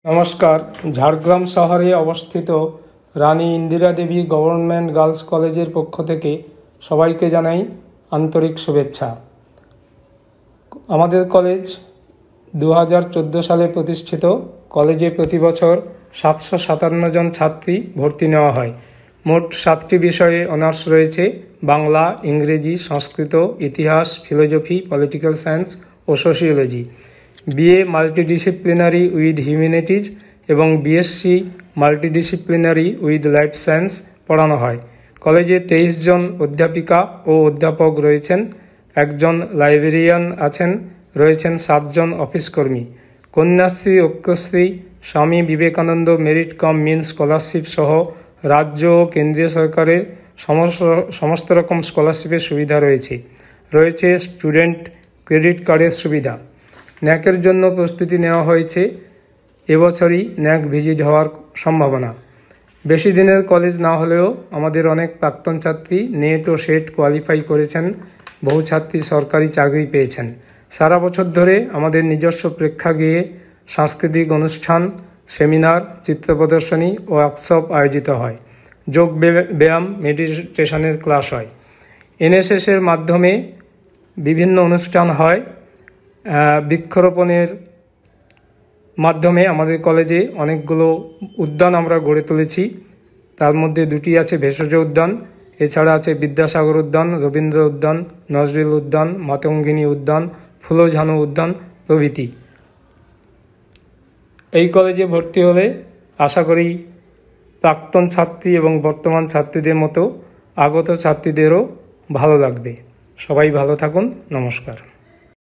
নমস্কার। ঝাড়গ্রাম শহরে অবস্থিত রানী ইন্দিরা দেবী গভর্নমেন্ট গার্লস কলেজের পক্ষ থেকে সবাইকে জানাই আন্তরিক শুভেচ্ছা। আমাদের কলেজ 2014 সালে প্রতিষ্ঠিত। কলেজে প্রতি বছর 757 জন ছাত্রী ভর্তি নেওয়া হয়। মোট 7টি বিষয়ে অনার্স রয়েছে: বাংলা, ইংরেজি, সংস্কৃত, ইতিহাস, ফিলোজফি, পলিটিক্যাল সায়েন্স ও sociology. BA multidisciplinary with humanities এবং BSc multidisciplinary with life science পড়ানো হয়। কলেজে 23 জন অধ্যাপিকা ও অধ্যাপক রয়েছেন, একজন লাইব্রেরিয়ান আছেন, রয়েছেন 7 জন অফিস কর্মী। Kanyashree, Aikyashree, Swami Vivekananda merit cum means scholarship সহ রাজ্য ও কেন্দ্রীয় সরকারের সমস্ত রকম স্কলারশিপের সুবিধা রয়েছে স্টুডেন্ট ক্রেডিট কার্ডের সুবিধা। ন্যাকের জন্য প্রস্তুতি নেওয়া হয়েছে। এবছরই ন্যাক ভিজিট হওয়ার সম্ভাবনা। বেশি দিনের কলেজ না হলেও আমাদের অনেক প্রাক্তন ছাত্রী নেট ও সেট কোয়ালিফাই করেছেন, বহু ছাত্রী সরকারি চাকরি পেয়েছেন। সারা বছর ধরে আমাদের নিজস্ব প্রেক্ষাগৃহে সাংস্কৃতিক অনুষ্ঠান, সেমিনার, চিত্র প্রদর্শনী ও ওয়ার্কশপ আয়োজিত হয়। যোগ ব্যায়াম, মেডিটেশনের ক্লাস হয়। এনএসএসের মাধ্যমে বিভিন্ন অনুষ্ঠান হয়। বৃক্ষরোপণের মাধ্যমে আমাদের কলেজে অনেকগুলো উদ্যান আমরা গড়ে তুলেছি। তার মধ্যে 2টি আছে ভেষজ উদ্যান, এছাড়া আছে বিদ্যাসাগর উদ্যান, রবীন্দ্র উদ্যান, নজরুল উদ্যান, মাতঙ্গিনী উদ্যান, ফুলঝানু উদ্যান প্রভৃতি। এই কলেজে ভর্তি হলে আশা করি প্রাক্তন ছাত্রী এবং বর্তমান ছাত্রীদের মতো আগত ছাত্রীদেরও ভালো লাগবে। সবাই ভালো থাকুন। নমস্কার।